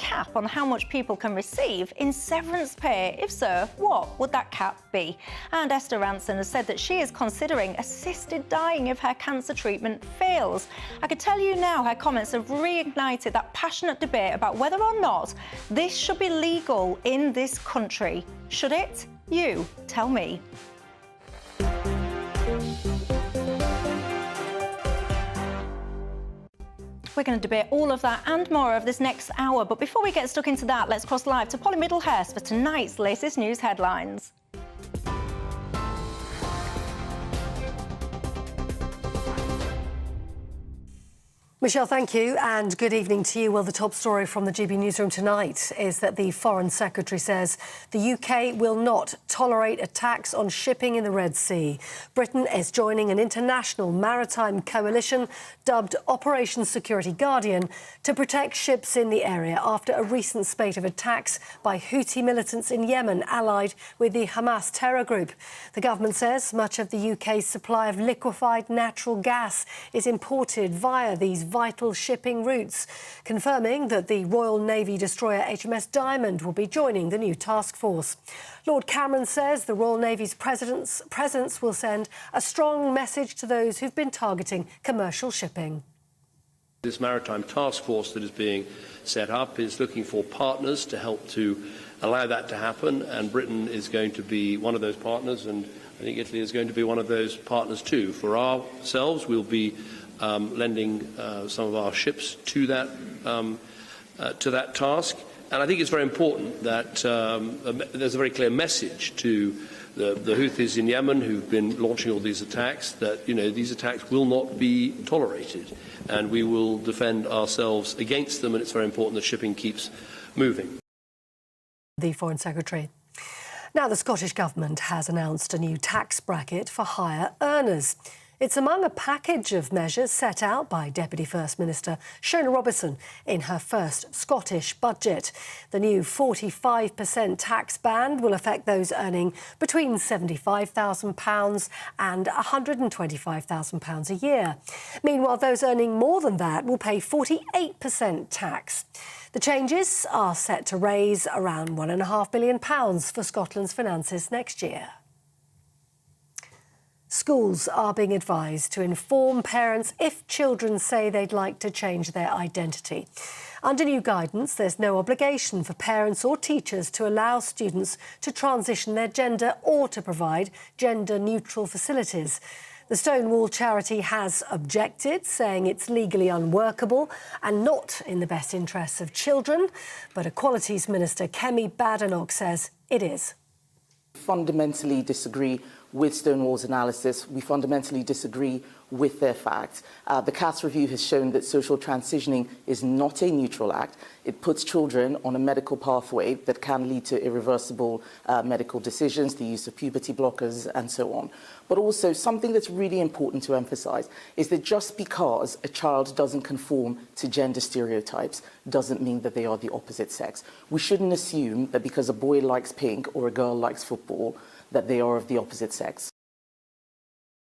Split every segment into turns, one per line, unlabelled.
cap on how much people can receive in severance pay? If so, what would that cap be? And Esther Ranson has said that she is considering assisted dying if her cancer treatment fails. I could tell you now her comments have reignited that passionate debate about whether or not this should be legal in this country. Should it? You tell me. We're going to debate all of that and more over this next hour. But before we get stuck into that, let's cross live to Polly Middlehurst for tonight's latest news headlines.
Michelle, thank you, and good evening to you. Well, the top story from the GB newsroom tonight is that the Foreign Secretary says the UK will not tolerate attacks on shipping in the Red Sea. Britain is joining an international maritime coalition dubbed Operation Security Guardian to protect ships in the area after a recent spate of attacks by Houthi militants in Yemen allied with the Hamas terror group. The government says much of the UK's supply of liquefied natural gas is imported via these vital shipping routes, confirming that the Royal Navy destroyer HMS Diamond will be joining the new task force. Lord Cameron says the Royal Navy's presence will send a strong message to those who've been targeting commercial shipping.
This maritime task force that is being set up is looking for partners to help to allow that to happen, and Britain is going to be one of those partners, and I think Italy is going to be one of those partners too. For ourselves, we'll be lending some of our ships to that task. And I think it's very important that there's a very clear message to the Houthis in Yemen who've been launching all these attacks that, these attacks will not be tolerated, and we will defend ourselves against them, and it's very important that shipping keeps moving.
The Foreign Secretary. Now, the Scottish Government has announced a new tax bracket for higher earners. It's among a package of measures set out by Deputy First Minister Shona Robertson in her first Scottish budget. The new 45% tax band will affect those earning between £75,000 and £125,000 a year. Meanwhile, those earning more than that will pay 48% tax. The changes are set to raise around £1.5 billion for Scotland's finances next year. Schools are being advised to inform parents if children say they'd like to change their identity. Under new guidance, there's no obligation for parents or teachers to allow students to transition their gender or to provide gender-neutral facilities. The Stonewall charity has objected, saying it's legally unworkable and not in the best interests of children. But Equalities Minister Kemi Badenoch says it is.
Fundamentally disagree with Stonewall's analysis. We fundamentally disagree with their facts. The CAS review has shown that social transitioning is not a neutral act. It puts children on a medical pathway that can lead to irreversible medical decisions, the use of puberty blockers and so on. But also something that's really important to emphasise is that just because a child doesn't conform to gender stereotypes doesn't mean that they are the opposite sex. We shouldn't assume that because a boy likes pink or a girl likes football that they are of the opposite sex.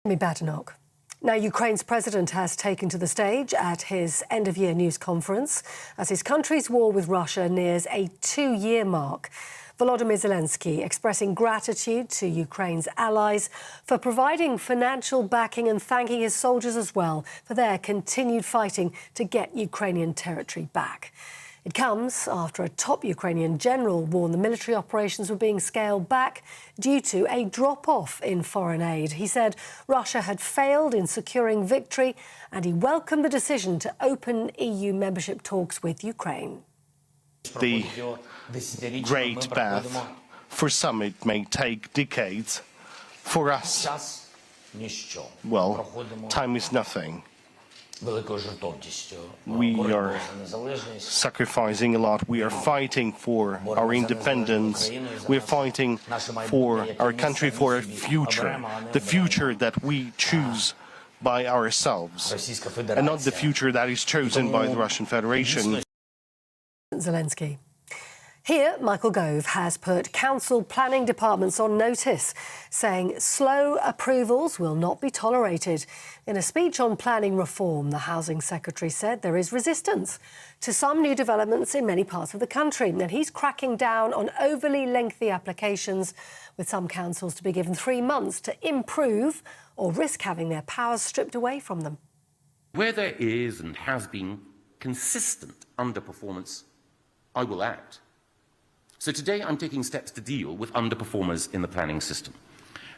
Badenoch. Now, Ukraine's president has taken to the stage at his end-of-year news conference as his country's war with Russia nears a 2-year mark. Volodymyr Zelensky expressing gratitude to Ukraine's allies for providing financial backing and thanking his soldiers as well for their continued fighting to get Ukrainian territory back. It comes after a top Ukrainian general warned the military operations were being scaled back due to a drop-off in foreign aid. He said Russia had failed in securing victory, and he welcomed the decision to open EU membership talks with Ukraine.
The great path, for some it may take decades. For us, well, time is nothing. We are sacrificing a lot. We are fighting for our independence. We are fighting for our country, for a future, the future that we choose by ourselves, and not the future that is chosen by the Russian Federation.
Zelensky. Here, Michael Gove has put council planning departments on notice, saying slow approvals will not be tolerated. In a speech on planning reform, the Housing Secretary said there is resistance to some new developments in many parts of the country, and he's cracking down on overly lengthy applications, with some councils to be given 3 months to improve or risk having their powers stripped away from them.
Where there is and has been consistent underperformance, I will act. So today I'm taking steps to deal with underperformers in the planning system.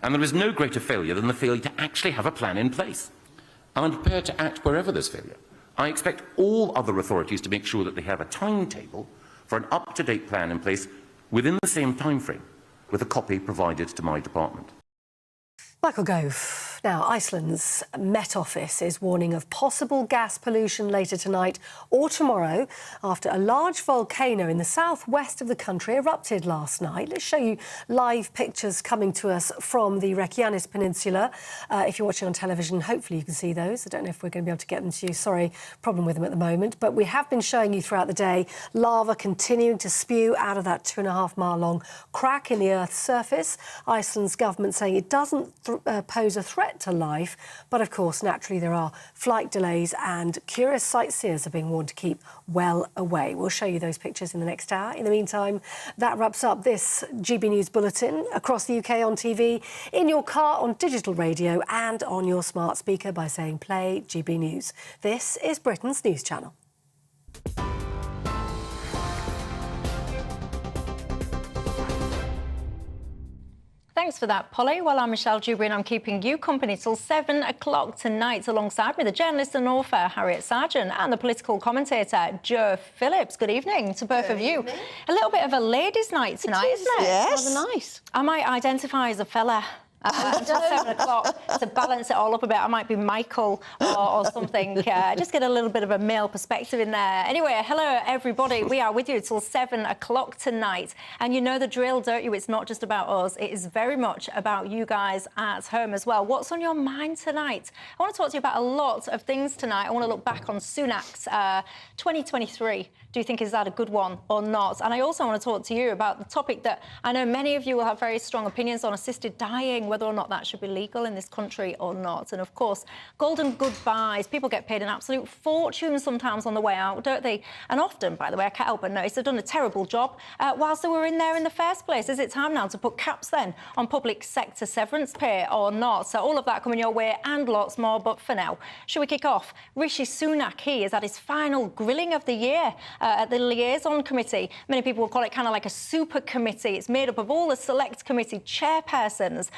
And there is no greater failure than the failure to actually have a plan in place. I'm prepared to act wherever there's failure. I expect all other authorities to make sure that they have a timetable for an up-to-date plan in place within the same timeframe, with a copy provided to my department.
Michael Gove. Now, Iceland's Met Office is warning of possible gas pollution later tonight or tomorrow after a large volcano in the southwest of the country erupted last night. Let's show you live pictures coming to us from the Reykjanes Peninsula. If you're watching on television, hopefully you can see those. I don't know if we're going to be able to get them to you. Sorry, problem with them at the moment. But we have been showing you throughout the day lava continuing to spew out of that 2.5 mile long crack in the Earth's surface. Iceland's government saying it doesn't pose a threat to life, but of course naturally there are flight delays and curious sightseers are being warned to keep well away. We'll show you those pictures in the next hour. In the meantime, that wraps up this GB News bulletin. Across the UK on TV, in your car, on digital radio and on your smart speaker by saying play GB News. This is Britain's news channel.
Thanks for that, Polly. Well, I'm Michelle Dewberry and I'm keeping you company till 7 o'clock tonight alongside me, the journalist and author Harriet Sargent and the political commentator Joe Phillips. Good evening to both of you. A little bit of a ladies' night tonight, isn't it?
Yes. Rather nice.
I might identify as a fella. Until 7 o'clock to balance it all up a bit. I might be Michael or something. Just get a little bit of a male perspective in there. Anyway, hello everybody. We are with you till 7 o'clock tonight. And you know the drill, don't you? It's not just about us. It is very much about you guys at home as well. What's on your mind tonight? I want to talk to you about a lot of things tonight. I want to look back on Sunak's 2023. Do you think is that a good one or not? And I also want to talk to you about the topic that I know many of you will have very strong opinions on, assisted dying, whether or not that should be legal in this country or not. And of course, golden goodbyes. People get paid an absolute fortune sometimes on the way out, don't they? And often, by the way, I can't help but notice they've done a terrible job whilst they were in there in the first place. Is it time now to put caps then on public sector severance pay or not? So all of that coming your way and lots more. But for now, shall we kick off? Rishi Sunak, he is at his final grilling of the year at the liaison committee. Many people will call it kind of like a super committee. It's made up of all the select committee chairpersons.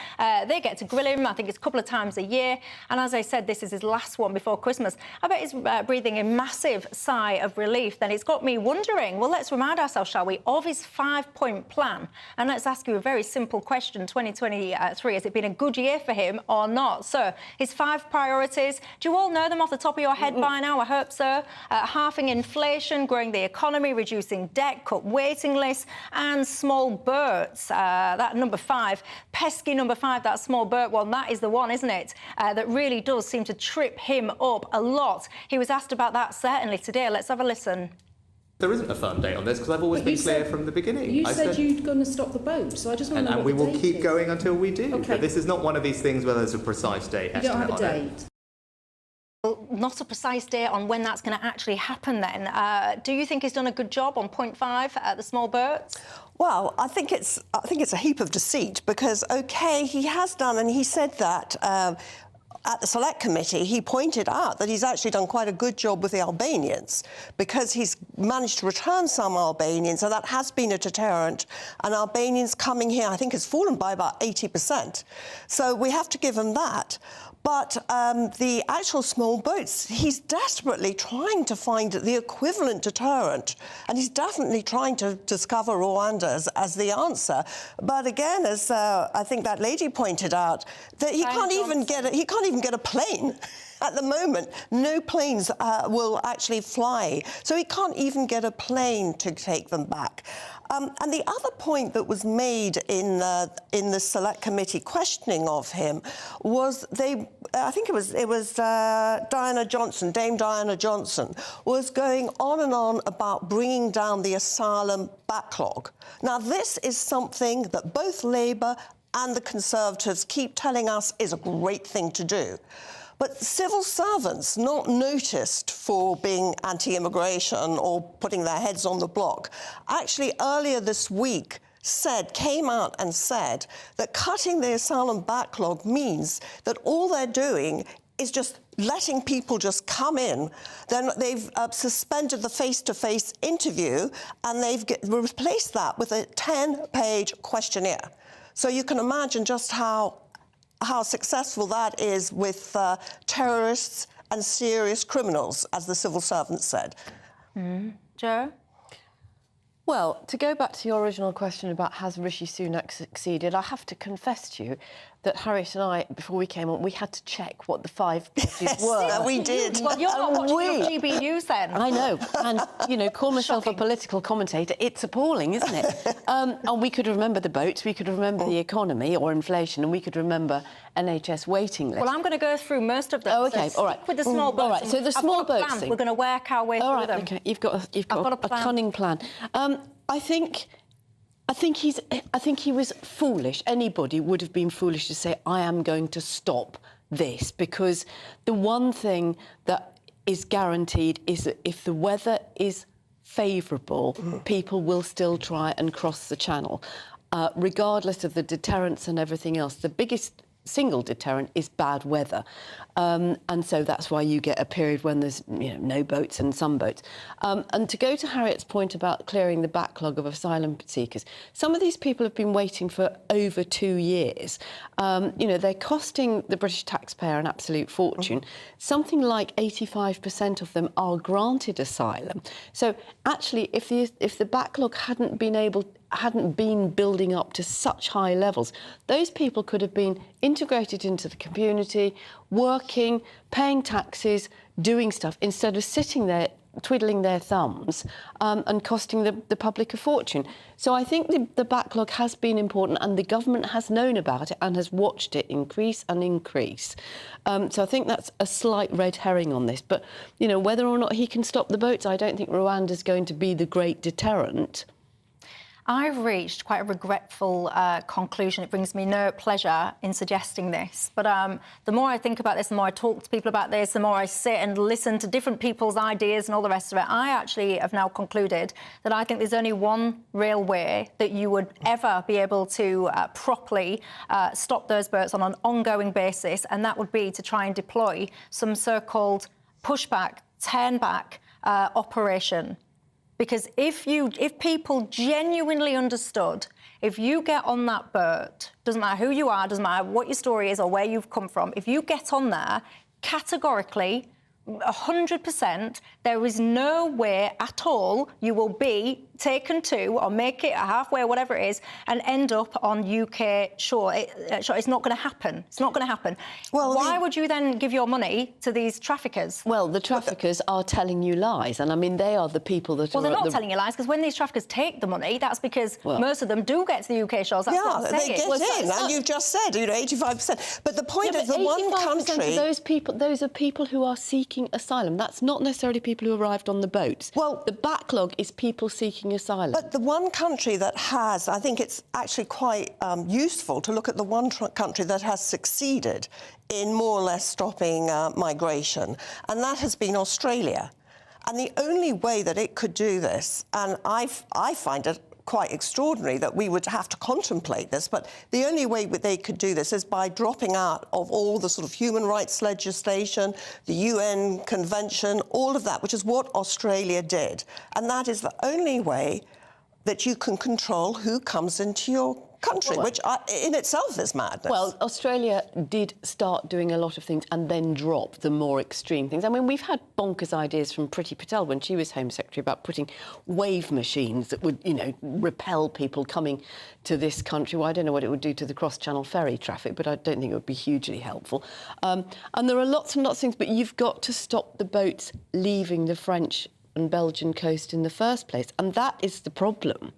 They get to grill him, I think it's a couple of times a year. And as I said, this is his last one before Christmas. I bet he's breathing a massive sigh of relief. Then it's got me wondering, well, let's remind ourselves, shall we, of his 5-point plan. And let's ask you a very simple question. 2023, has it been a good year for him or not? So his 5 priorities, do you all know them off the top of your head by now? I hope so. Halving inflation, growing the economy, reducing debt, cut waiting lists and small boats. That number 5, pesky number 5, that small boat one, that is the one, isn't it? That really does seem to trip him up a lot. He was asked about that certainly today. Let's have a listen.
There isn't a firm date on this because I've always been clear from the beginning.
You said you're going to stop the boat, so I just want to know
and
what
we will
the date
keep
is.
going until we do.
Okay.
But this is not one of these things where there's a precise date.
You don't have a date.
Not a precise date on when that's going to actually happen then. Do you think he's done a good job on point 5 at the small boats?
Well, I think it's a heap of deceit because, OK, he has done, and he said that at the Select Committee, he pointed out that he's actually done quite a good job with the Albanians because he's managed to return some Albanians, so that has been a deterrent. And Albanians coming here, I think, has fallen by about 80%. So we have to give him that. But the actual small boats, he's desperately trying to find the equivalent deterrent, and he's definitely trying to discover Rwanda as the answer. But again, as I think that lady pointed out, that he can't even even get a plane. At the moment, no planes will actually fly. So he can't even get a plane to take them back. And the other point that was made in the Select Committee questioning of him was I think it was Diana Johnson, Dame Diana Johnson, was going on and on about bringing down the asylum backlog. Now, this is something that both Labour and the Conservatives keep telling us is a great thing to do. But civil servants not noticed for being anti-immigration or putting their heads on the block, actually earlier this week came out and said that cutting the asylum backlog means that all they're doing is just letting people just come in. Then they've suspended the face-to-face interview and they've replaced that with a 10-page questionnaire. So you can imagine just how successful that is with terrorists and serious criminals, as the civil servants said.
Jo?
Well, to go back to your original question about has Rishi Sunak succeeded, I have to confess to you that Harriet and I, before we came on, we had to check what the 5 policies were.
Yes, we did.
Well, you're not watching GBNews then.
I know. And, you know, call myself a political commentator. It's appalling, isn't it? And we could remember the boats, we could remember the economy or inflation, and we could remember NHS waiting lists.
Well, I'm going to go through most of them.
Oh, OK,
so
all right.
With the small boats.
All right, so the small boats thing.
We're going to work our way through them.
OK, you've got a cunning plan. I think he was foolish. Anybody would have been foolish to say, I am going to stop this, because the one thing that is guaranteed is that if the weather is favourable, people will still try and cross the channel, regardless of the deterrents and everything else. The biggest single deterrent is bad weather. And so that's why you get a period when there's no boats and some boats. And to go to Harriet's point about clearing the backlog of asylum seekers, some of these people have been waiting for over 2 years. They're costing the British taxpayer an absolute fortune. Something like 85% of them are granted asylum. So actually, if the backlog hadn't been building up to such high levels, those people could have been integrated into the community, working, paying taxes, doing stuff, instead of sitting there twiddling their thumbs and costing the public a fortune. So I think the backlog has been important, and the government has known about it and has watched it increase and increase. So I think that's a slight red herring on this. But, whether or not he can stop the boats, I don't think Rwanda's going to be the great deterrent.
I've reached quite a regretful conclusion. It brings me no pleasure in suggesting this. But the more I think about this, the more I talk to people about this, the more I sit and listen to different people's ideas and all the rest of it, I actually have now concluded that I think there's only one real way that you would ever be able to properly stop those boats on an ongoing basis, and that would be to try and deploy some so-called pushback, turn-back operation. Because if people genuinely understood, if you get on that boat, doesn't matter who you are, doesn't matter what your story is or where you've come from, if you get on there, categorically, 100%, there is no way at all you will be taken to or make it halfway or whatever it is and end up on UK shore. It's not going to happen. It's not going to happen. Well, why would you then give your money to these traffickers?
Well, the traffickers are telling you lies, and I mean they are the people that.
Well, they're not telling you lies, because when these traffickers take the money, that's because most of them do get to the UK shores. That's what I'm saying.
They get in, and you've just said 85%. But the point is, the one country,
those are people who are seeking asylum. That's not necessarily people who arrived on the boats. Well, the backlog is people seeking asylum.
But the one country that has, I think it's actually quite useful to look at the one country that has succeeded in more or less stopping migration, and that has been Australia. And the only way that it could do this, and I find it quite extraordinary that we would have to contemplate this, but the only way that they could do this is by dropping out of all the sort of human rights legislation, the UN Convention, all of that, which is what Australia did. And that is the only way that you can control who comes into your country, which in itself is madness.
Well, Australia did start doing a lot of things and then drop the more extreme things. I mean, we've had bonkers ideas from Priti Patel when she was Home Secretary about putting wave machines that would, you know, repel people coming to this country. Well, I don't know what it would do to the cross-channel ferry traffic, but I don't think it would be hugely helpful. And there are lots and lots of things, but you've got to stop the boats leaving the French and Belgian coast in the first place, and that is the problem.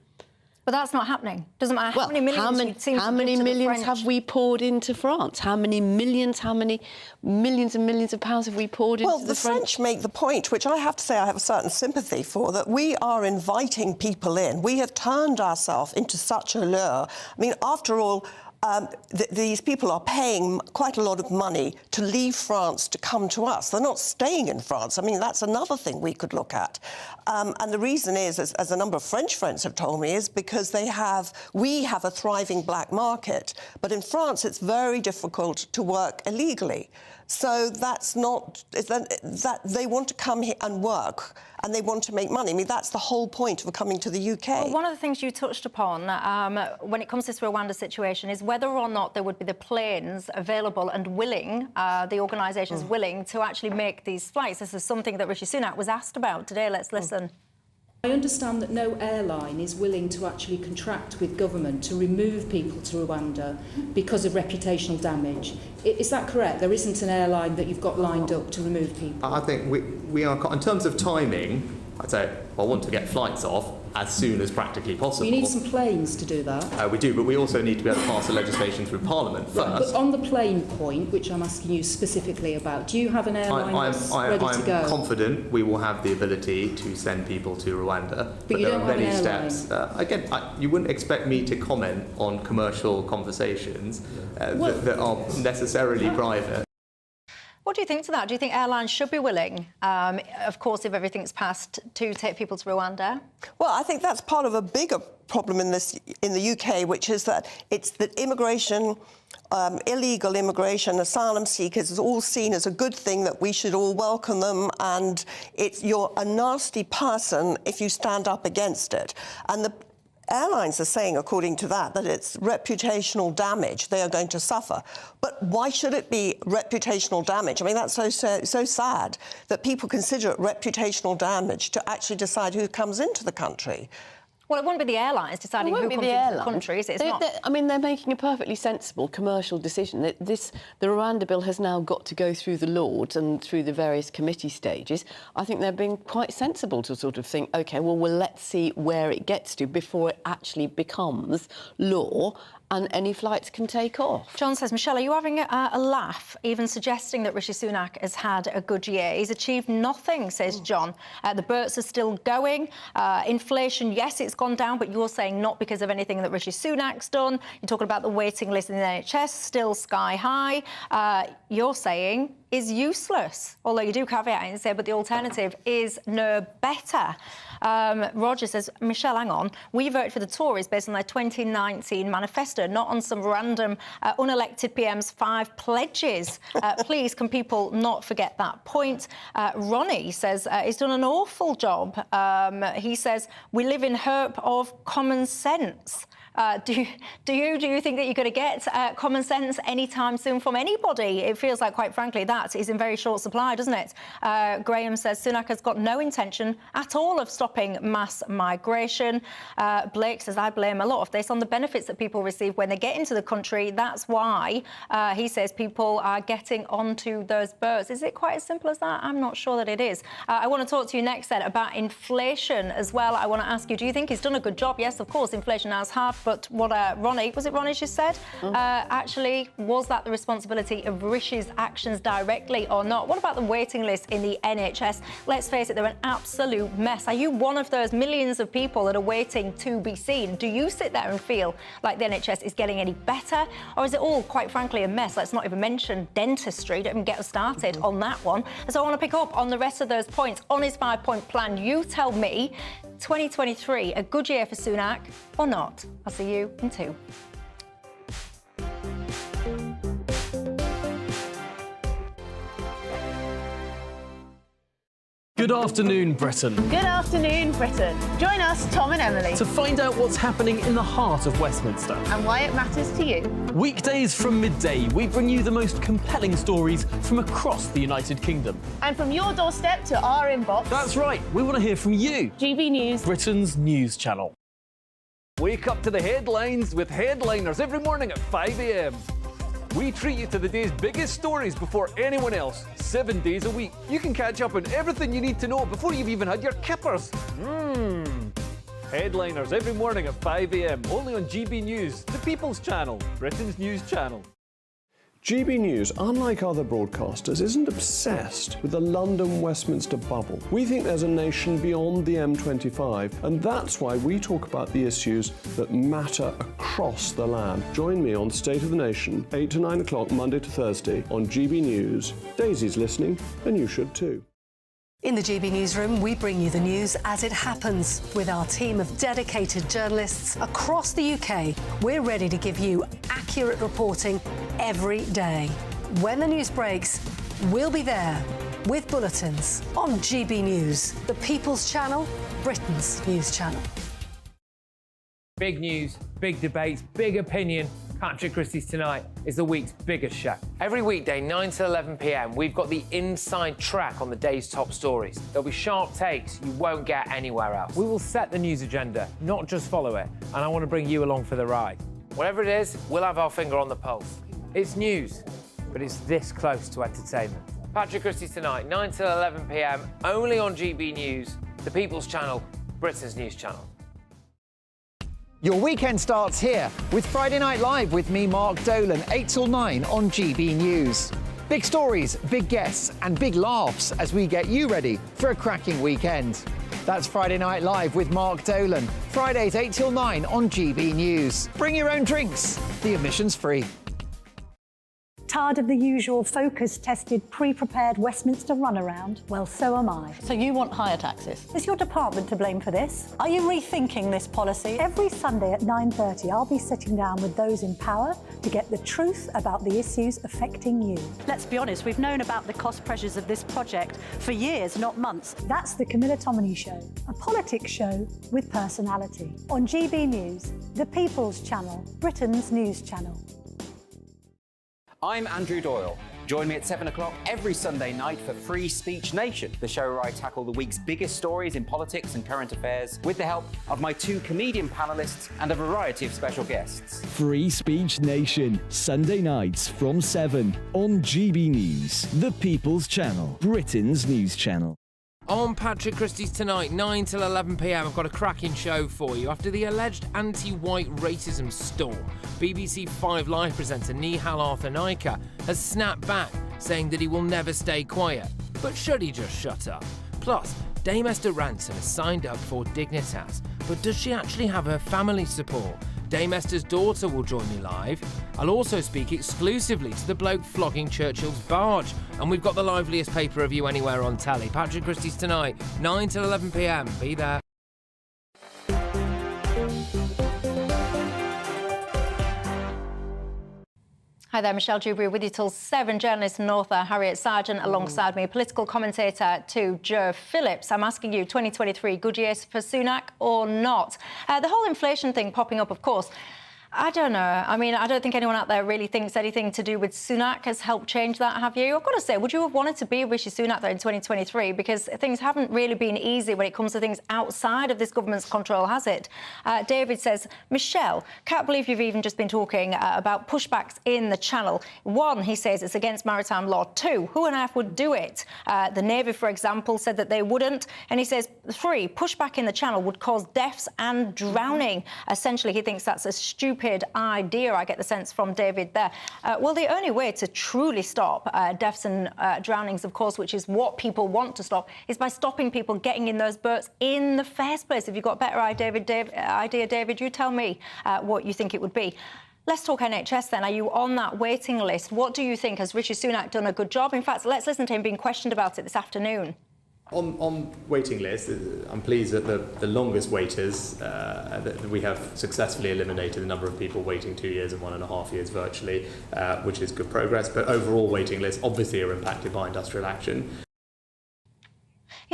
But that's not happening. Doesn't matter how many millions
how many millions have we poured into France? How many millions and millions of pounds have we poured into the French?
Well, the French make the point, which I have to say I have a certain sympathy for, that we are inviting people in. We have turned ourselves into such a lure. I mean, after all, these people are paying quite a lot of money to leave France to come to us. They're not staying in France. I mean, that's another thing we could look at. And the reason is, as a number of French friends have told me, is because we have a thriving black market. But in France, it's very difficult to work illegally. So that's not... that they want to come here and work, and they want to make money. I mean, that's the whole point of coming to the UK.
Well, one of the things you touched upon when it comes to this Rwanda situation is whether or not there would be the planes available and willing, the organisations willing to actually make these flights. This is something that Rishi Sunak was asked about today. Let's listen.
I understand that no airline is willing to actually contract with government to remove people to Rwanda because of reputational damage. Is that correct? There isn't an airline that you've got lined up to remove people?
I think we are, in terms of timing, I'd say I want to get flights off as soon as practically possible.
You need some planes to do that.
We do, but we also need to be able to pass the legislation through Parliament first.
Right, but on the plane point, which I'm asking you specifically about, do you have an airline that's ready to go?
I'm confident we will have the ability to send people to Rwanda.
But you
there
don't
are
have
many
an airline.
steps. Again, you wouldn't expect me to comment on commercial conversations that are necessarily private.
What do you think to that? Do you think airlines should be willing, of course, if everything's passed, to take people to Rwanda?
Well, I think that's part of a bigger problem in the UK, which is that it's that immigration, illegal immigration, asylum seekers is all seen as a good thing, that we should all welcome them, and you're a nasty person if you stand up against it. And the airlines are saying, according to that it's reputational damage they are going to suffer. But why should it be reputational damage? I mean, that's so sad that people consider it reputational damage to actually decide who comes into the country.
Well, it wouldn't be the airlines deciding who comes into the country, is it?
I mean, they're making a perfectly sensible commercial decision. The Rwanda bill has now got to go through the Lords and through the various committee stages. I think they're being quite sensible to sort of think, OK, well, let's see where it gets to before it actually becomes law and any flights can take off.
John says, Michelle, are you having a laugh, even suggesting that Rishi Sunak has had a good year? He's achieved nothing, says John. The births are still going. Inflation, yes, it's gone down, but you're saying not because of anything that Rishi Sunak's done. You're talking about the waiting list in the NHS, still sky high. You're saying is useless, although you do caveat it and say, but the alternative is no better. Roger says, Michelle, hang on, we voted for the Tories based on their 2019 manifesto, not on some random unelected PM's 5 pledges. Please, can people not forget that point? Ronnie says he's done an awful job. He says, we live in hope of common sense. Do you think that you're going to get common sense anytime soon from anybody? It feels like, quite frankly, that is in very short supply, doesn't it? Graham says Sunak has got no intention at all of stopping mass migration. Blake says, I blame a lot of this on the benefits that people receive when they get into the country. That's why, he says, people are getting onto those boats. Is it quite as simple as that? I'm not sure that it is. I want to talk to you next, then, about inflation as well. I want to ask you, do you think he's done a good job? Yes, of course, inflation has halved. But what Ronnie just said, actually, was that the responsibility of Rishi's actions directly or not? What about the waiting list in the NHS? Let's face it, they're an absolute mess. Are you one of those millions of people that are waiting to be seen? Do you sit there and feel like the NHS is getting any better? Or is it all, quite frankly, a mess? Let's not even mention dentistry. Don't even get us started on that one. So I want to pick up on the rest of those points. On his 5-point plan, you tell me, 2023, a good year for Sunak or not? I'll see you in 2.
Good afternoon, Britain.
Good afternoon, Britain. Join us, Tom and Emily,
To find out what's happening in the heart of Westminster.
and why it matters to you.
Weekdays from midday, we bring you the most compelling stories from across the United Kingdom.
And from your doorstep to our inbox.
That's right, we want to hear from you.
GB News.
Britain's news channel.
Wake up to the headlines with Headliners every morning at 5 a.m. We treat you to the day's biggest stories before anyone else, 7 days a week. You can catch up on everything you need to know before you've even had your kippers. Headliners every morning at 5 a.m. only on GB News, the People's Channel, Britain's news channel.
GB News, unlike other broadcasters, isn't obsessed with the London-Westminster bubble. We think there's a nation beyond the M25, and that's why we talk about the issues that matter across the land. Join me on State of the Nation, 8 to 9 o'clock, Monday to Thursday, on GB News. Daisy's listening, and you should too.
In the GB Newsroom, we bring you the news as it happens. With our team of dedicated journalists across the UK, we're ready to give you accurate reporting every day. When the news breaks, we'll be there with bulletins on GB News, the People's Channel, Britain's news channel.
Big news, big debates, big opinion. Patrick Christie's Tonight is the week's biggest show. Every weekday, 9 to 11 p.m, we've got the inside track on the day's top stories. There'll be sharp takes you won't get anywhere else. We will set the news agenda, not just follow it, and I want to bring you along for the ride. Whatever it is, we'll have our finger on the pulse. It's news, but it's this close to entertainment. Patrick Christie's Tonight, 9 to 11 p.m, only on GB News, the People's Channel, Britain's news channel.
Your weekend starts here with Friday Night Live with me, Mark Dolan, 8 till 9 on GB News. Big stories, big guests and big laughs as we get you ready for a cracking weekend. That's Friday Night Live with Mark Dolan, Fridays 8 till 9 on GB News. Bring your own drinks, the admission's free.
Tired of the usual focus-tested, pre-prepared Westminster runaround? Well, so am I.
So you want higher taxes?
Is your department to blame for this? Are you rethinking this policy? Every Sunday at 9:30, I'll be sitting down with those in power to get the truth about the issues affecting you.
Let's be honest, we've known about the cost pressures of this project for years, not months.
That's the Camilla Tominey Show, a politics show with personality. On GB News, the People's Channel, Britain's news channel.
I'm Andrew Doyle. Join me at 7 o'clock every Sunday night for Free Speech Nation, the show where I tackle the week's biggest stories in politics and current affairs with the help of my two comedian panellists and a variety of special guests.
Free Speech Nation, Sunday nights from 7 on GB News, the People's Channel, Britain's news channel.
On Patrick Christie's Tonight, 9 till 11 p.m, I've got a cracking show for you. After the alleged anti-white racism storm, BBC 5 Live presenter Nihal Arthur-Naika has snapped back, saying that he will never stay quiet. But should he just shut up? Plus, Dame Esther Ransom has signed up for Dignitas, but does she actually have her family support? Dame Esther's daughter will join me live. I'll also speak exclusively to the bloke flogging Churchill's barge. And we've got the liveliest pay-per-view anywhere on telly. Patrick Christie's Tonight, 9 till 11 p.m. Be there.
Hi there, Michelle Dewberry with you till 7. Journalist and author Harriet Sargent alongside me, political commentator to Joe Phillips. I'm asking you, 2023, good years for Sunak or not? The whole inflation thing popping up, of course. I don't know. I mean, I don't think anyone out there really thinks anything to do with Sunak has helped change that, have you? I've got to say, would you have wanted to be Rishi Sunak there in 2023? Because things haven't really been easy when it comes to things outside of this government's control, has it? David says, Michelle, can't believe you've even just been talking about pushbacks in the Channel. 1, he says, it's against maritime law. 2, who on earth would do it? The Navy, for example, said that they wouldn't. And he says, 3, pushback in the Channel would cause deaths and drowning. Essentially, he thinks that's a stupid idea, I get the sense from David there. Well, the only way to truly stop deaths and drownings, of course, which is what people want to stop, is by stopping people getting in those boats in the first place. If you've got a better idea, David, you tell me what you think it would be. Let's talk NHS then. Are you on that waiting list? What do you think? Has Rishi Sunak done a good job? In fact, let's listen to him being questioned about it this afternoon.
On waiting lists, I'm pleased that the longest waiters, that we have successfully eliminated the number of people waiting 2 years and 1.5 years virtually, which is good progress. But overall waiting lists obviously are impacted by industrial action.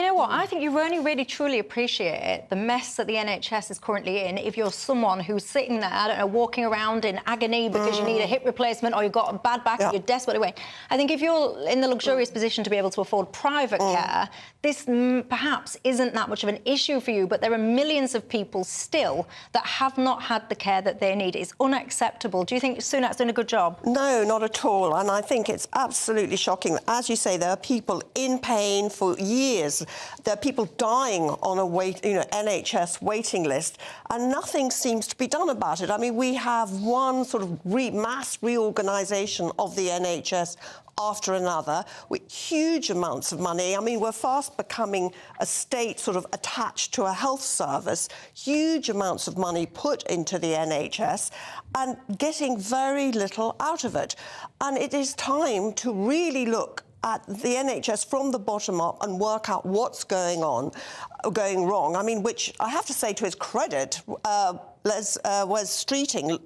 You know what? I think you only really truly appreciate the mess that the NHS is currently in if you're someone who's sitting there, I don't know, walking around in agony because you need a hip replacement or you've got a bad back and you're desperately waiting. I think if you're in the luxurious position to be able to afford private care, this perhaps isn't that much of an issue for you, but there are millions of people still that have not had the care that they need. It's unacceptable. Do you think Sunak's doing a good job?
No, not at all. And I think it's absolutely shocking. As you say, there are people in pain for years. There are people dying on a NHS waiting list, and nothing seems to be done about it. I mean, we have one sort of mass reorganisation of the NHS after another, with huge amounts of money. I mean, we're fast becoming a state sort of attached to a health service, huge amounts of money put into the NHS and getting very little out of it. And it is time to really look at the NHS from the bottom up and work out what's going wrong. I mean, which I have to say, to his credit, Wes Streeting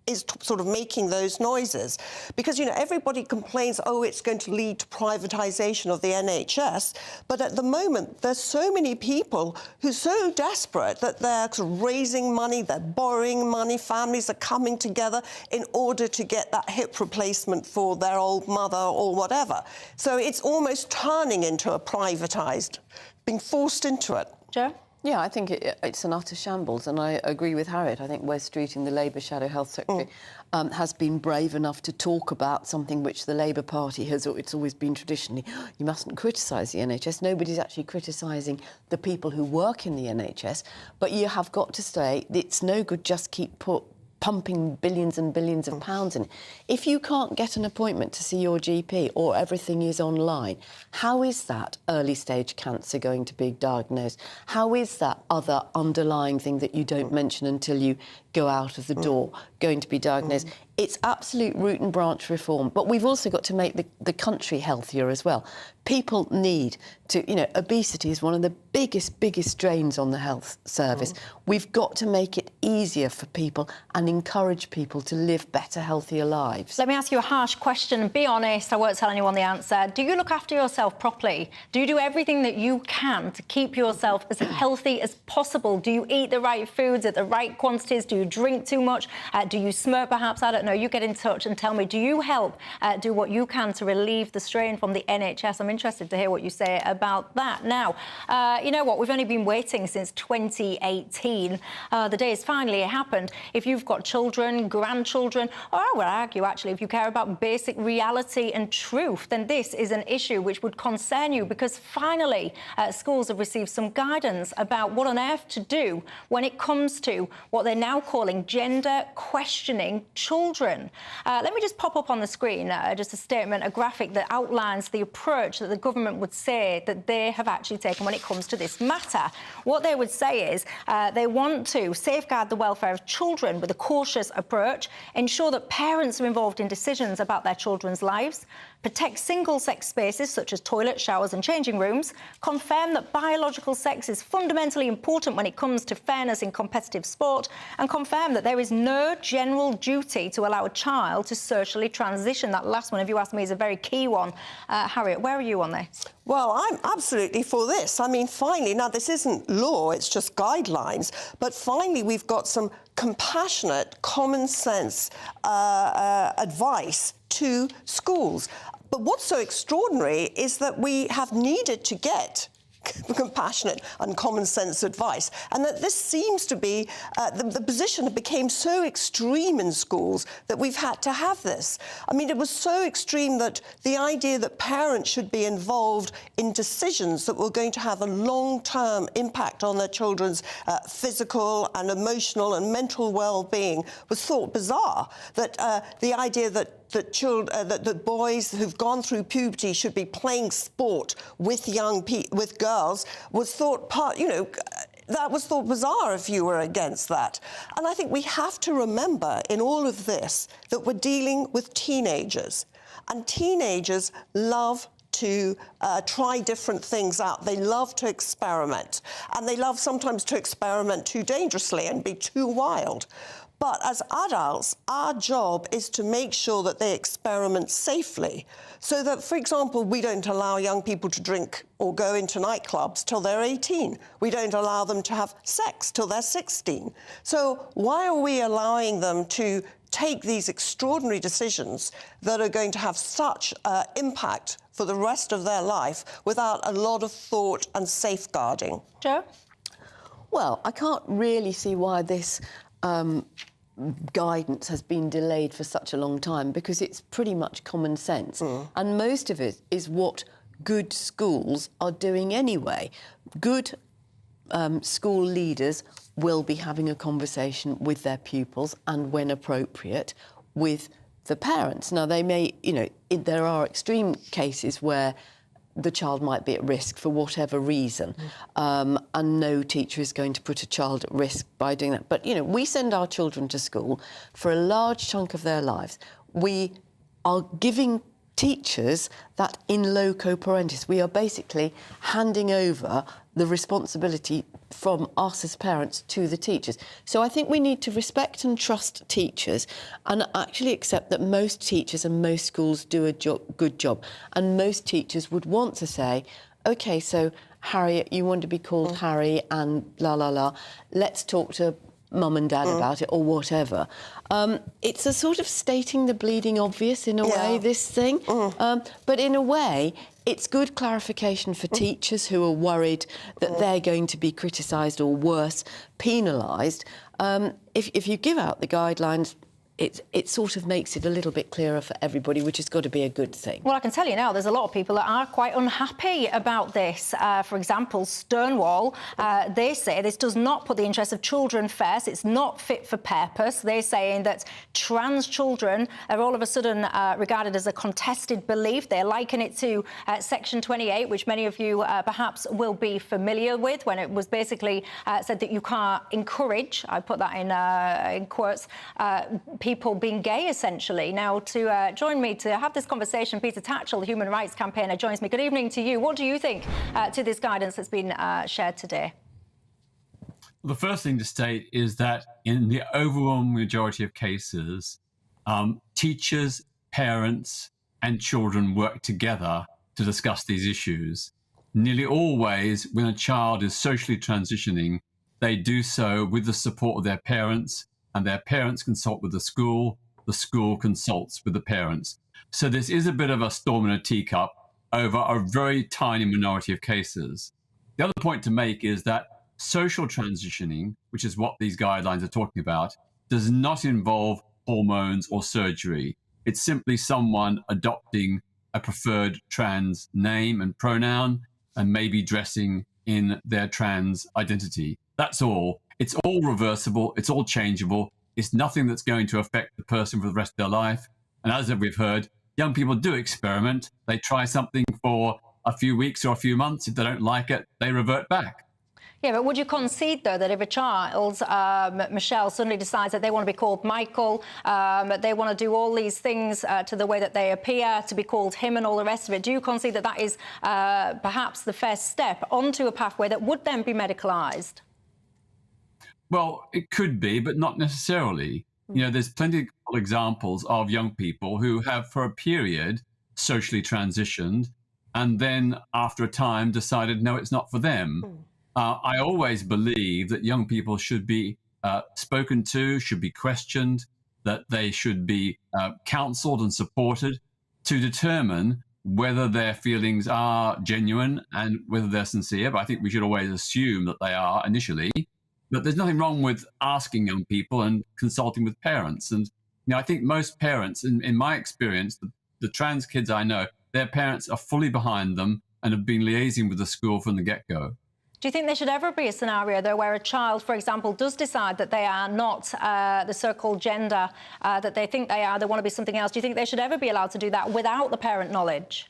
is sort of making those noises. Because, you know, everybody complains, oh, it's going to lead to privatisation of the NHS. But at the moment, there's so many people who are so desperate that they're sort of raising money, they're borrowing money, families are coming together in order to get that hip replacement for their old mother or whatever. So it's almost turning into a privatised, being forced into it.
Jo?
Yeah, I think it's an utter shambles, and I agree with Harriet. I think Wes Streeting, the Labour Shadow Health Secretary, has been brave enough to talk about something which the Labour Party it's always been traditionally, you mustn't criticise the NHS. Nobody's actually criticising the people who work in the NHS, but you have got to say it's no good just keep pumping billions and billions of pounds in. If you can't get an appointment to see your GP or everything is online, how is that early stage cancer going to be diagnosed? How is that other underlying thing that you don't mention until you go out of the door going to be diagnosed? It's absolute root and branch reform. But we've also got to make the country healthier as well. People need to, you know, obesity is one of the biggest drains on the health service. We've got to make it easier for people and encourage people to live better, healthier lives.
Let me ask you a harsh question. Be honest, I won't tell anyone the answer. Do you look after yourself properly? Do you do everything that you can to keep yourself as healthy as possible? Do you eat the right foods at the right quantities? Do you drink too much? Do you smoke perhaps? I don't know. You get in touch and tell me, do you help do what you can to relieve the strain from the NHS? I'm interested to hear what you say about that. Now, you know what? We've only been waiting since 2018. The day has finally happened. If you've got children, grandchildren, or I would argue, actually, if you care about basic reality and truth, then this is an issue which would concern you, because finally schools have received some guidance about what on earth to do when it comes to what they're now calling gender questioning children. Let me just pop up on the screen just a statement, a graphic that outlines the approach that the government would say that they have actually taken when it comes to this matter. What they would say is they want to safeguard the welfare of children with a cautious approach, ensure that parents are involved in decisions about their children's lives, protect single-sex spaces such as toilets, showers and changing rooms, confirm that biological sex is fundamentally important when it comes to fairness in competitive sport, and confirm that there is no general duty to allow a child to socially transition. That last one, if you ask me, is a very key one. Harriet, where are you on this?
Well, I'm absolutely for this. I mean, finally, now this isn't law, it's just guidelines, but finally we've got some compassionate, common sense advice to schools. But what's so extraordinary is that we have needed to get compassionate and common sense advice, and that this seems to be the position that became so extreme in schools that we've had to have this. I mean, it was so extreme that the idea that parents should be involved in decisions that were going to have a long-term impact on their children's physical and emotional and mental well-being was thought bizarre. That the idea that that boys who've gone through puberty should be playing sport with with girls was thought that was thought bizarre if you were against that. And I think we have to remember in all of this that we're dealing with teenagers, and teenagers love to try different things out. They love to experiment, and they love sometimes to experiment too dangerously and be too wild. But as adults, our job is to make sure that they experiment safely, so that, for example, we don't allow young people to drink or go into nightclubs till they're 18. We don't allow them to have sex till they're 16. So why are we allowing them to take these extraordinary decisions that are going to have such impact for the rest of their life without a lot of thought and safeguarding?
Jo?
Well, I can't really see why this guidance has been delayed for such a long time, because it's pretty much common sense. And most of it is what good schools are doing anyway. Good school leaders will be having a conversation with their pupils and, when appropriate, with the parents. Now, they may, you know, there are extreme cases where the child might be at risk for whatever reason, and no teacher is going to put a child at risk by doing that. But, you know, we send our children to school for a large chunk of their lives. We are giving teachers that in loco parentis. We are basically handing over the responsibility from us as parents to the teachers. So I think we need to respect and trust teachers and actually accept that most teachers and most schools do a good job. And most teachers would want to say, OK, so Harriet, you want to be called Harry and la la la. Let's talk to mum and dad about it, or whatever. It's a sort of stating the bleeding obvious in a way, this thing. But in a way, it's good clarification for teachers who are worried that they're going to be criticised or worse, penalised. If you give out the guidelines, it sort of makes it a little bit clearer for everybody, which has got to be a good thing.
Well, I can tell you now, there's a lot of people that are quite unhappy about this. For example, Stonewall, they say this does not put the interests of children first. It's not fit for purpose. They're saying that trans children are all of a sudden regarded as a contested belief. They liken it to Section 28, which many of you perhaps will be familiar with, when it was basically said that you can't encourage, I put that in quotes, people being gay, essentially. Now, to join me to have this conversation, Peter Tatchell, the human rights campaigner, joins me. Good evening to you. What do you think to this guidance that's been shared today?
The first thing to state is that in the overwhelming majority of cases, teachers, parents and children work together to discuss these issues. Nearly always, when a child is socially transitioning, they do so with the support of their parents, and their parents consult with the school consults with the parents. So this is a bit of a storm in a teacup over a very tiny minority of cases. The other point to make is that social transitioning, which is what these guidelines are talking about, does not involve hormones or surgery. It's simply someone adopting a preferred trans name and pronoun and maybe dressing in their trans identity. That's all. It's all reversible. It's all changeable. It's nothing that's going to affect the person for the rest of their life. And as we've heard, young people do experiment. They try something for a few weeks or a few months. If they don't like it, they revert back.
Yeah, but would you concede, though, that if a child, Michelle, suddenly decides that they want to be called Michael, they want to do all these things to the way that they appear, to be called him and all the rest of it, do you concede that that is perhaps the first step onto a pathway that would then be medicalised?
Well, it could be, but not necessarily. You know, there's plenty of examples of young people who have, for a period, socially transitioned, and then after a time decided, no, it's not for them. I always believe that young people should be spoken to, should be questioned, that they should be counselled and supported to determine whether their feelings are genuine and whether they're sincere. But I think we should always assume that they are initially. But there's nothing wrong with asking young people and consulting with parents. And you know, I think most parents, in my experience, the trans kids I know, their parents are fully behind them and have been liaising with the school from the get-go.
Do you think there should ever be a scenario, though, where a child, for example, does decide that they are not the so-called gender that they think they are, they want to be something else? Do you think they should ever be allowed to do that without the parent knowledge?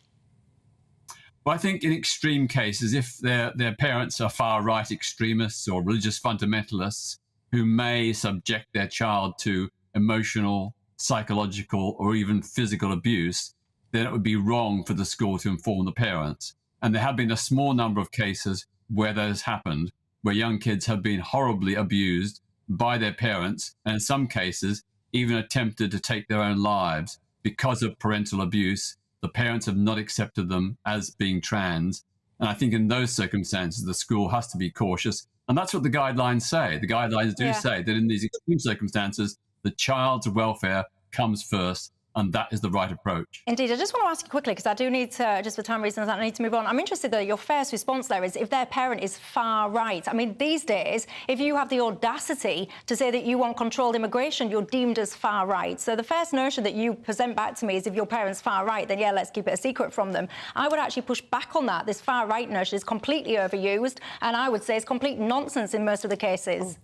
Well, I think in extreme cases, if their parents are far-right extremists or religious fundamentalists who may subject their child to emotional, psychological, or even physical abuse, then it would be wrong for the school to inform the parents. And there have been a small number of cases where that has happened, where young kids have been horribly abused by their parents, and in some cases even attempted to take their own lives because of parental abuse. The parents have not accepted them as being trans. And I think in those circumstances, the school has to be cautious. And that's what the guidelines say. The guidelines do say that in these extreme circumstances, the child's welfare comes first. And that is the right approach.
Indeed. I just want to ask you quickly, because I do need to, just for time reasons, I need to move on. I'm interested, though, your first response there is if their parent is far right. I mean, these days, if you have the audacity to say that you want controlled immigration, you're deemed as far right. So the first notion that you present back to me is if your parent's far right, then, yeah, let's keep it a secret from them. I would actually push back on that. This far right notion is completely overused, and I would say it's complete nonsense in most of the cases.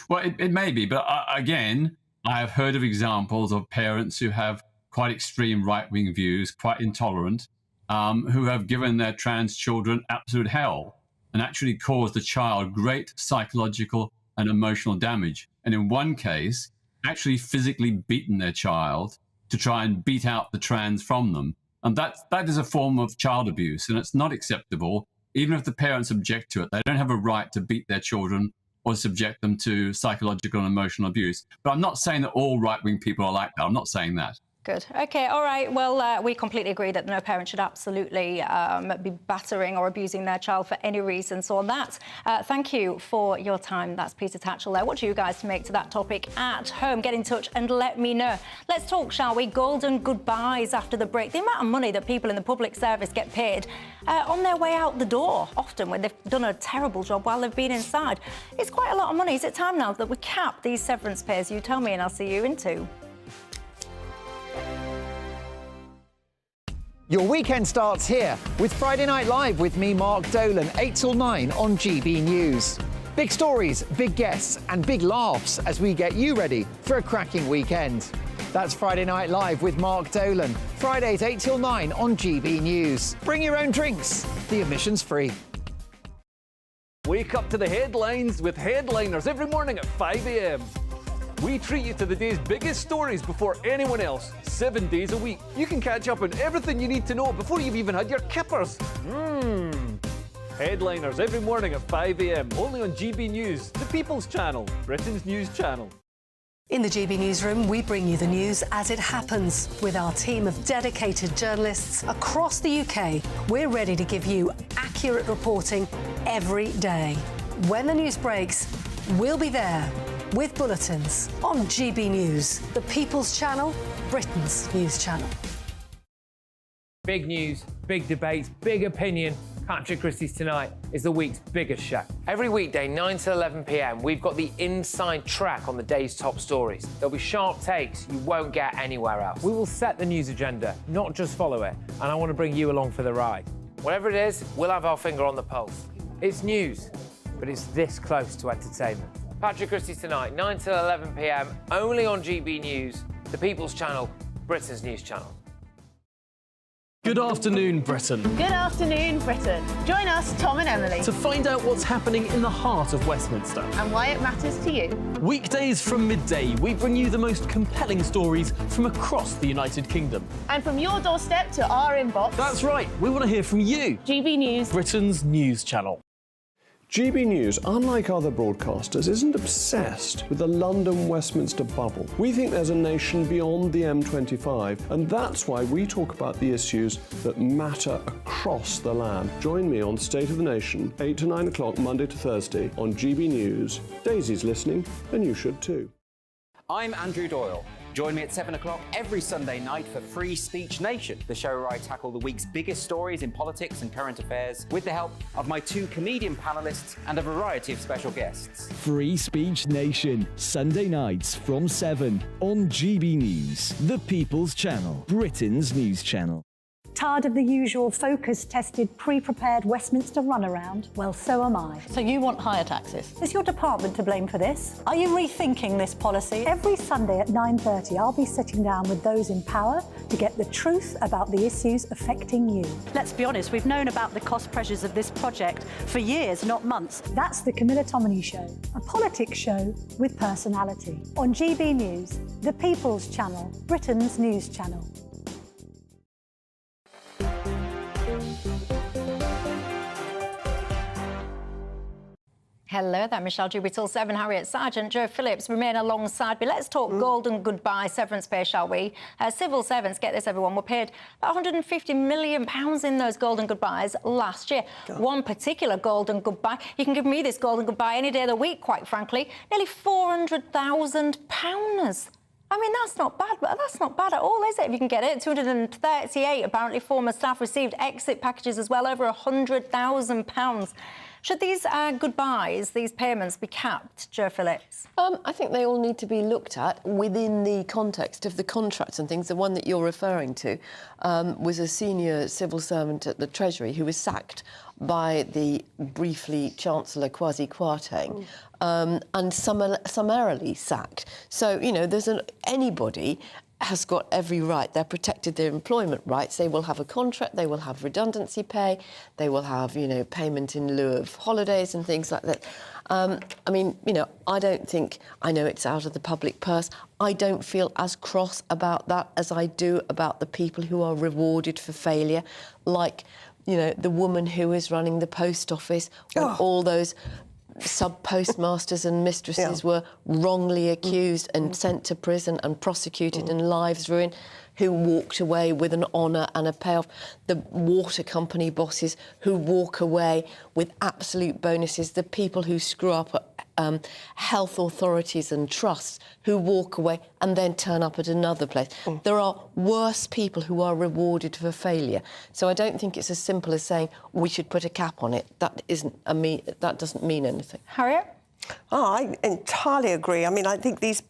Well, it may be, but again, I have heard of examples of parents who have quite extreme right-wing views, quite intolerant, who have given their trans children absolute hell and actually caused the child great psychological and emotional damage. And in one case, actually physically beaten their child to try and beat out the trans from them. And that is a form of child abuse, and it's not acceptable. Even if the parents object to it, they don't have a right to beat their children or subject them to psychological and emotional abuse. But I'm not saying that all right-wing people are like that. I'm not saying that.
Good. OK, all right. Well, we completely agree that no parent should absolutely be battering or abusing their child for any reason. So on that, thank you for your time. That's Peter Tatchell there. What do you guys make to that topic at home? Get in touch and let me know. Let's talk, shall we? Golden goodbyes after the break. The amount of money that people in the public service get paid on their way out the door, often when they've done a terrible job while they've been inside. It's quite a lot of money. Is it time now that we cap these severance pays? You tell me and I'll see you in 2.
Your weekend starts here with Friday Night Live with me, Mark Dolan, 8 till 9 on GB News. Big stories, big guests and big laughs as we get you ready for a cracking weekend. That's Friday Night Live with Mark Dolan, Fridays 8 till 9 on GB News. Bring your own drinks, the admission's free.
Wake up to the headlines with headliners every morning at 5 a.m. We treat you to the day's biggest stories before anyone else, 7 days a week. You can catch up on everything you need to know before you've even had your kippers. Headliners every morning at 5 a.m, only on GB News, the People's Channel, Britain's news channel.
In the GB Newsroom, we bring you the news as it happens. With our team of dedicated journalists across the UK, we're ready to give you accurate reporting every day. When the news breaks, we'll be there with bulletins on GB News, the People's Channel, Britain's news channel.
Big news, big debates, big opinion. Patrick Christie's Tonight is the week's biggest show. Every weekday, 9 to 11 p.m, we've got the inside track on the day's top stories. There'll be sharp takes you won't get anywhere else. We will set the news agenda, not just follow it, and I want to bring you along for the ride. Whatever it is, we'll have our finger on the pulse. It's news, but it's this close to entertainment. Patrick Christie's Tonight, 9 till 11 p.m, only on GB News, the People's Channel, Britain's news channel.
Good afternoon, Britain.
Good afternoon, Britain. Join us, Tom and Emily,
To find out what's happening in the heart of Westminster.
and why it matters to you.
Weekdays from midday, we bring you the most compelling stories from across the United Kingdom.
And from your doorstep to our inbox,
That's right, we want to hear from you,
GB News.
Britain's news channel.
GB News, unlike other broadcasters, isn't obsessed with the London-Westminster bubble. We think there's a nation beyond the M25, and that's why we talk about the issues that matter across the land. Join me on State of the Nation, 8 to 9 o'clock, Monday to Thursday, on GB News. Daisy's listening, and you should too.
I'm Andrew Doyle. Join me at 7 o'clock every Sunday night for Free Speech Nation, the show where I tackle the week's biggest stories in politics and current affairs with the help of my 2 comedian panellists and a variety of special guests.
Free Speech Nation, Sunday nights from 7 on GB News, the People's Channel, Britain's news channel.
Tired of the usual focus-tested, pre-prepared Westminster runaround? Well, so am I.
So you want higher taxes?
Is your department to blame for this? Are you rethinking this policy? Every Sunday at 9:30, I'll be sitting down with those in power to get the truth about the issues affecting you.
Let's be honest, we've known about the cost pressures of this project for years, not months.
That's the Camilla Tominey Show, a politics show with personality. On GB News, the People's Channel, Britain's news channel.
Hello there, Michelle Dewberry till 7. Harriet Sergeant, Joe Phillips remain alongside me. Let's talk golden goodbye severance pay, shall we? Civil servants, get this everyone, were paid about £150 million in those golden goodbyes last year. One particular golden goodbye, you can give me this golden goodbye any day of the week, quite frankly, nearly £400,000. I mean, that's not bad, but that's not bad at all, is it, if you can get it? 238, apparently, former staff received exit packages as well, over £100,000. Should these goodbyes, these payments, be capped, Joe Phillips?
I think they all need to be looked at within the context of the contracts and things. The one that you're referring to was a senior civil servant at the Treasury who was sacked by the briefly Chancellor Kwasi Kwarteng and summarily sacked. So, you know, anybody has got every right. They're protected their employment rights. They will have a contract, they will have redundancy pay, they will have, you know, payment in lieu of holidays and things like that. I mean, you know, I don't think, I know it's out of the public purse, I don't feel as cross about that as I do about the people who are rewarded for failure, like, you know, the woman who is running the post office, when all those sub-postmasters and mistresses were wrongly accused and sent to prison and prosecuted and lives ruined, who walked away with an honour and a payoff. The water company bosses who walk away with absolute bonuses. The people who screw up at health authorities and trusts who walk away and then turn up at another place. There are worse people who are rewarded for failure. So I don't think it's as simple as saying we should put a cap on it. That doesn't mean anything.
Harriet?
Oh, I entirely agree. I mean, I think these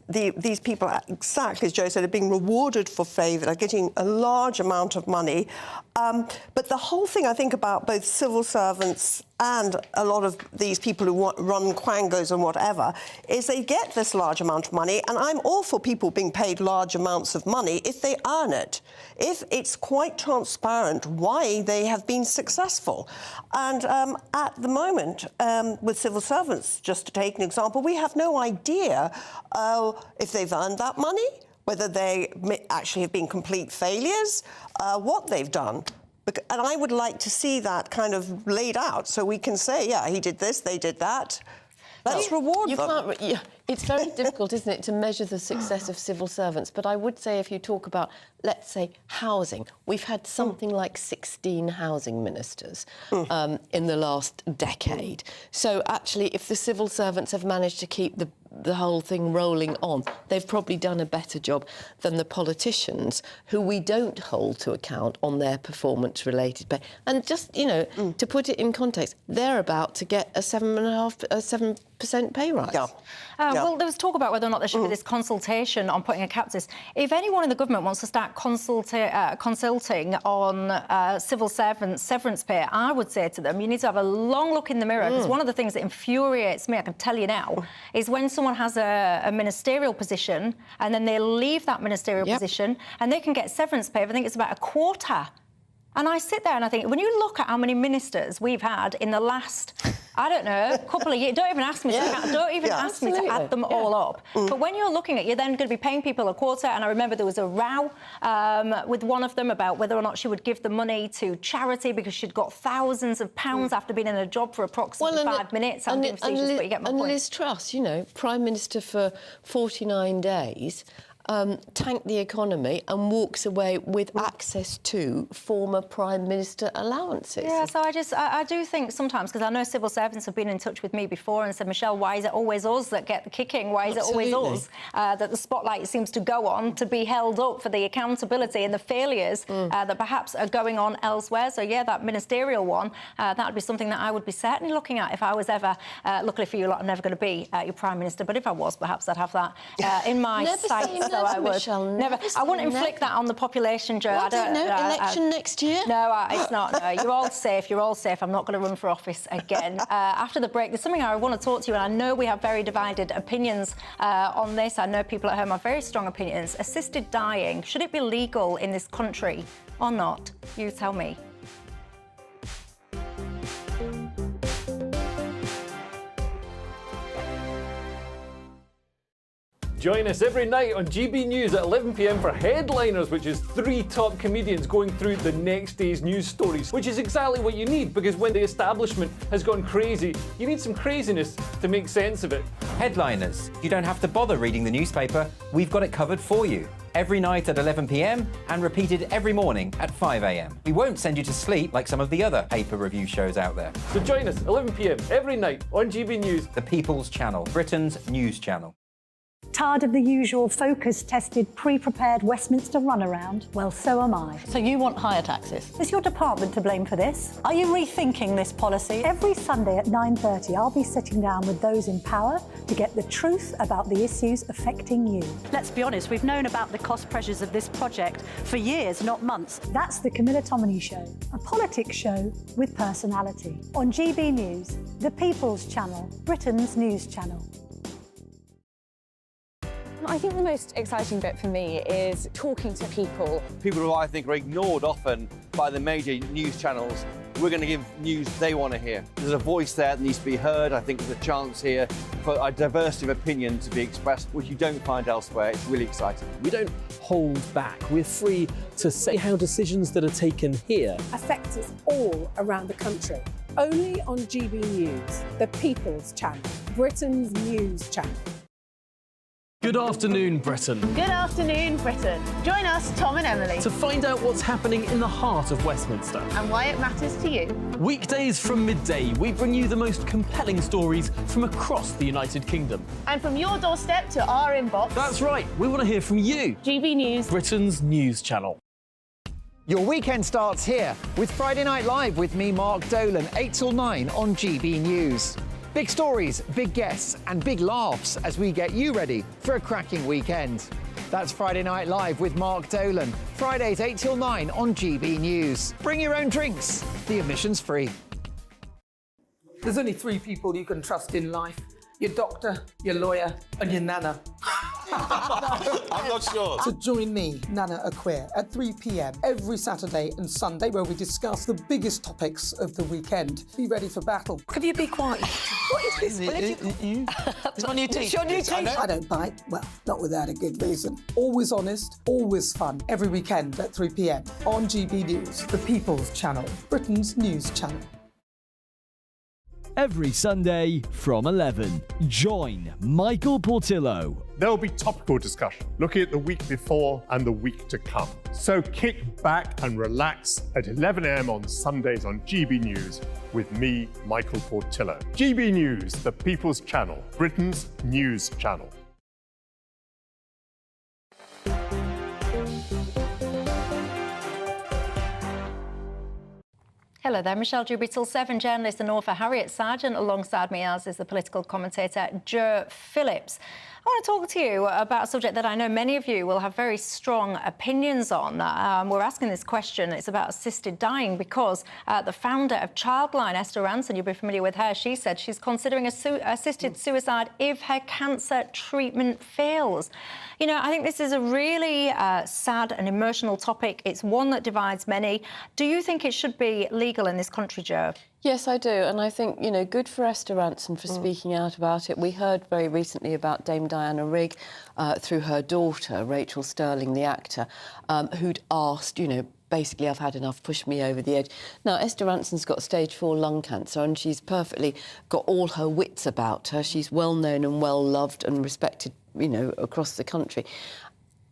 people, exactly as Joe said, are being rewarded for favour. They're getting a large amount of money. But the whole thing, I think, about both civil servants and a lot of these people who run quangos and whatever, is they get this large amount of money, and I'm all for people being paid large amounts of money if they earn it, if it's quite transparent why they have been successful. And at the moment, with civil servants, just to take an example, we have no idea if they've earned that money, whether they actually have been complete failures, what they've done. And I would like to see that kind of laid out so we can say, yeah, he did this, they did that. Let's reward them.
It's very difficult, isn't it, to measure the success of civil servants. But I would say if you talk about, let's say, housing, we've had something like 16 housing ministers in the last decade. So actually, if the civil servants have managed to keep the whole thing rolling on, they've probably done a better job than the politicians who we don't hold to account on their performance-related pay. And just, you know, to put it in context, they're about to get a 7% pay rise.
Well, there was talk about whether or not there should be this consultation on putting a cap to this. If anyone in the government wants to start consulting on civil servants' severance pay, I would say to them, you need to have a long look in the mirror, because one of the things that infuriates me, I can tell you now, is when someone has a ministerial position and then they leave that ministerial position and they can get severance pay. I think it's about a quarter. And I sit there and I think, when you look at how many ministers we've had in the last, I don't know, couple of years, don't even ask me to add them all up. But when you're looking at, you're then going to be paying people a quarter. And I remember there was a row with one of them about whether or not she would give the money to charity because she'd got thousands of pounds after being in a job for approximately 5 minutes.
And Liz Truss, you know, Prime Minister for 49 days, tanked the economy and walks away with access to former Prime Minister allowances.
Yeah, so I do think sometimes, because I know civil servants have been in touch with me before and said, Michelle, why is it always us that get the kicking? Why is it always us that the spotlight seems to go on to be held up for the accountability and the failures that perhaps are going on elsewhere? So, yeah, that ministerial one, that would be something that I would be certainly looking at if I was ever, luckily for you lot, I'm never going to be your Prime Minister, but if I was, perhaps I'd have that in my sights. So I would.
Michelle,
never. I wouldn't inflict that on the population, Joe.
I don't know. Election next year?
No, it's not. No, you're all safe. You're all safe. I'm not going to run for office again. After the break, there's something I want to talk to you, and I know we have very divided opinions on this. I know people at home have very strong opinions. Assisted dying, should it be legal in this country or not? You tell me.
Join us every night on GB News at 11 p.m. for Headliners, which is 3 top comedians going through the next day's news stories, which is exactly what you need, because when the establishment has gone crazy, you need some craziness to make sense of it.
Headliners. You don't have to bother reading the newspaper. We've got it covered for you. Every night at 11 p.m. and repeated every morning at 5 a.m. We won't send you to sleep like some of the other paper review shows out there.
So join us 11 p.m. every night on GB News.
The People's Channel, Britain's news channel.
Tired of the usual focus-tested, pre-prepared Westminster runaround? Well, so am I.
So you want higher taxes?
Is your department to blame for this? Are you rethinking this policy? Every Sunday at 9:30, I'll be sitting down with those in power to get the truth about the issues affecting you.
Let's be honest, we've known about the cost pressures of this project for years, not months.
That's the Camilla Tominey Show, a politics show with personality. On GB News, the People's Channel, Britain's news channel.
I think the most exciting bit for me is talking to people.
People who I think are ignored often by the major news channels. We're going to give news they want to hear. There's a voice there that needs to be heard. I think there's a chance here for a diversity of opinion to be expressed, which you don't find elsewhere. It's really exciting.
We don't hold back. We're free to say how decisions that are taken here
affect us all around the country. Only on GB News, the People's Channel, Britain's news channel.
Good afternoon, Britain.
Good afternoon, Britain. Join us, Tom and Emily,
To find out what's happening in the heart of Westminster.
and why it matters to you.
Weekdays from midday, we bring you the most compelling stories from across the United Kingdom.
And from your doorstep to our inbox.
That's right, we want to hear from you.
GB News,
Britain's news channel.
Your weekend starts here with Friday Night Live with me, Mark Dolan, 8 till 9 on GB News. Big stories, big guests and big laughs as we get you ready for a cracking weekend. That's Friday Night Live with Mark Dolan. Fridays 8 till 9 on GB News. Bring your own drinks. The admission's free.
There's only 3 people you can trust in life. Your doctor, your lawyer and your nana.
I'm not sure.
So join me, Nana Aquare, at 3 p.m. every Saturday and Sunday, where we discuss the biggest topics of the weekend. Be ready for battle. Could you be quiet? What is this?
It's my new
It's
t-shirt.
your new t-shirt. I don't bite. Well, not without a good reason. Always honest, always fun. Every weekend at 3 p.m. on GB News, the People's Channel, Britain's news channel.
Every Sunday from 11, join Michael Portillo.
There will be topical discussion, looking at the week before and the week to come. So kick back and relax at 11 a.m. on Sundays on GB News with me, Michael Portillo. GB News, the People's Channel, Britain's news channel.
Hello there, Michelle Dewberry till 7, journalist and author Harriet Sargent. Alongside me, as is the political commentator Joe Phillips. I want to talk to you about a subject that I know many of you will have very strong opinions on. We're asking this question. It's about assisted dying because the founder of Childline, Esther Ranson, you'll be familiar with her, she said she's considering assisted suicide if her cancer treatment fails. You know, I think this is a really sad and emotional topic. It's one that divides many. Do you think it should be legal in this country, Joe?
Yes, I do. And I think, you know, good for Esther Ranson for speaking out about it. We heard very recently about Dame Diana Rigg through her daughter, Rachel Sterling, the actor, who'd asked, you know, basically, I've had enough, push me over the edge. Now, Esther Ranson's got stage 4 lung cancer and she's perfectly got all her wits about her. She's well known and well loved and respected, you know, across the country.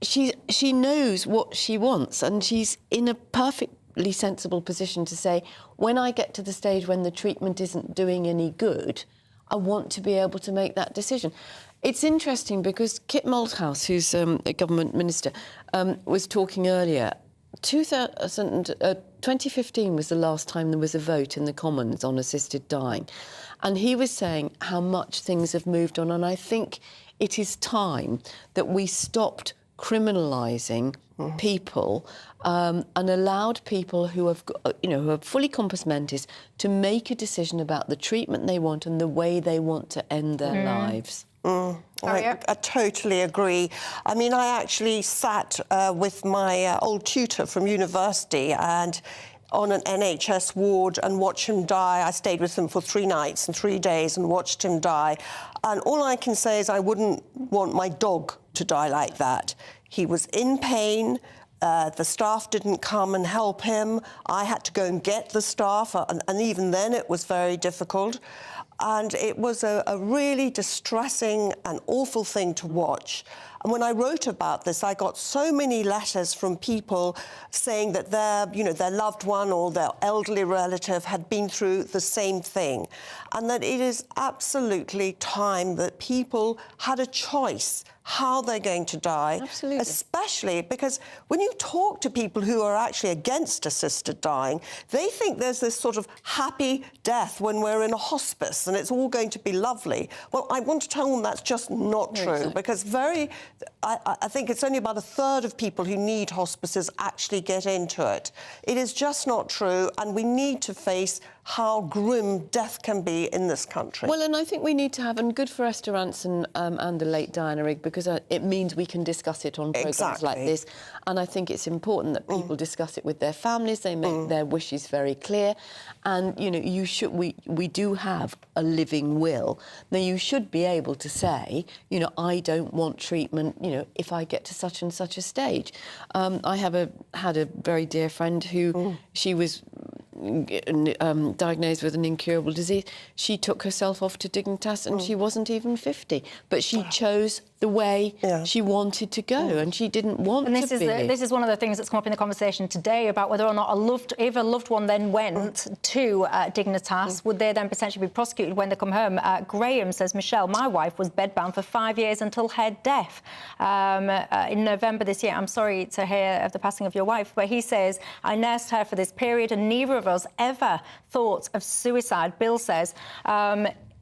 She knows what she wants and she's in a perfectly sensible position to say, when I get to the stage when the treatment isn't doing any good, I want to be able to make that decision. It's interesting because Kit Malthouse, who's a government minister, was talking earlier. 2015 was the last time there was a vote in the Commons on assisted dying. And he was saying how much things have moved on. And I think it is time that we stopped criminalising people and allowed people who have, you know, who are fully compos mentis to make a decision about the treatment they want and the way they want to end their lives.
I totally agree. I mean, I actually sat with my old tutor from university and on an NHS ward and watched him die. I stayed with him for 3 nights and 3 days and watched him die. And all I can say is I wouldn't want my dog to die like that. He was in pain. The staff didn't come and help him. I had to go and get the staff, and even then it was very difficult. And it was a really distressing and awful thing to watch. And when I wrote about this, I got so many letters from people saying that their loved one or their elderly relative had been through the same thing, and that it is absolutely time that people had a choice how they're going to die.
Absolutely.
Especially because when you talk to people who are actually against assisted dying, they think there's this sort of happy death when we're in a hospice and it's all going to be lovely. Well, I want to tell them that's just not true,
exactly.
because I think it's only about a third of people who need hospices actually get into it. It is just not true, and we need to face how grim death can be in this country.
Well, and I think we need to have, and good for Esther Rantzen and the late Diana Rigg, because it means we can discuss it on programmes like this. And I think it's important that people discuss it with their families, they make their wishes very clear. And, you know, we do have a living will. Now, you should be able to say, you know, I don't want treatment, you know, if I get to such and such a stage. I had a very dear friend who she was diagnosed with an incurable disease. She took herself off to Dignitas and she wasn't even 50, but she chose the way she wanted to go, and she didn't want
and
to be.
This is one of the things that's come up in the conversation today about whether or not if a loved one then went to Dignitas, would they then potentially be prosecuted when they come home? Graham says, Michelle, my wife was bedbound for 5 years until her death in November this year. I'm sorry to hear of the passing of your wife, but he says, I nursed her for this period and neither of us ever thought of suicide. Bill says,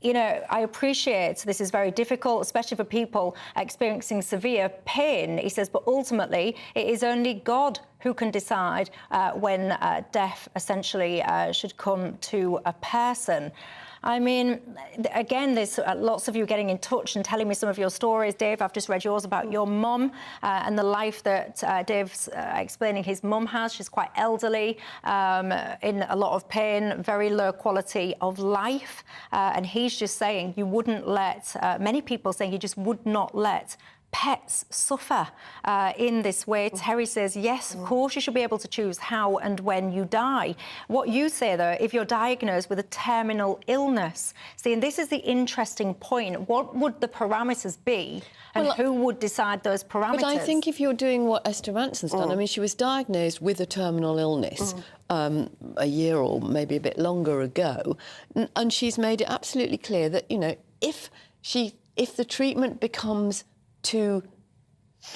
you know, I appreciate this is very difficult, especially for people experiencing severe pain. He says, but ultimately, it is only God who can decide when death essentially should come to a person. I mean, again, there's lots of you getting in touch and telling me some of your stories. Dave, I've just read yours about your mum and the life that Dave's explaining his mum has. She's quite elderly, in a lot of pain, very low quality of life. And he's just saying you wouldn't let, many people saying you just would not let pets suffer in this way. Terry says, yes, of course, you should be able to choose how and when you die. What you say, though, if you're diagnosed with a terminal illness, see, and this is the interesting point, what would the parameters be and who would decide those parameters?
But I think if you're doing what Esther Rantzen's done, I mean, she was diagnosed with a terminal illness a year or maybe a bit longer ago, and she's made it absolutely clear that, you know, if the treatment becomes too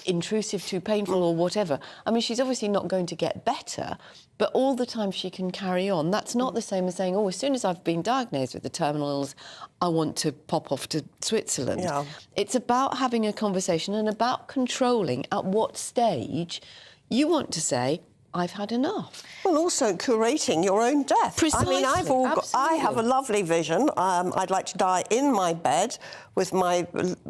intrusive, too painful or whatever, I mean, she's obviously not going to get better, but all the time she can carry on. That's not the same as saying, oh, as soon as I've been diagnosed with the terminal illness, I want to pop off to Switzerland. Yeah. It's about having a conversation and about controlling at what stage you want to say, I've had enough.
Well, also curating your own death.
Precisely.
I mean, I have a lovely vision. I'd like to die in my bed with my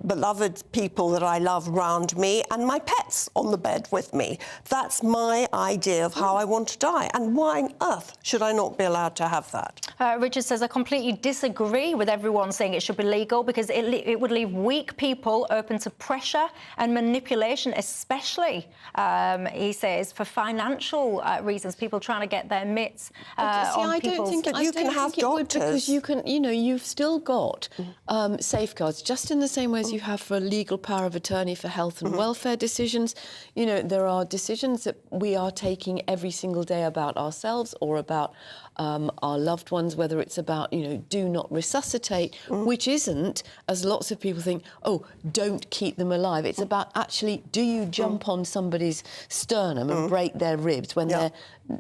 beloved people that I love round me and my pets on the bed with me. That's my idea of how I want to die. And why on earth should I not be allowed to have that?
Richard says, I completely disagree with everyone saying it should be legal because it would leave weak people open to pressure and manipulation, especially, he says, for financial reasons, people trying to get their mitts on people's...
But you can have doctors.
Because you can, you know, you've still got safeguards, just in the same way as you have for legal power of attorney for health and welfare decisions. You know, there are decisions that we are taking every single day about ourselves or about our loved ones, whether it's about, you know, do not resuscitate, which isn't, as lots of people think, oh, don't keep them alive. It's about actually, do you jump on somebody's sternum and break their ribs when they're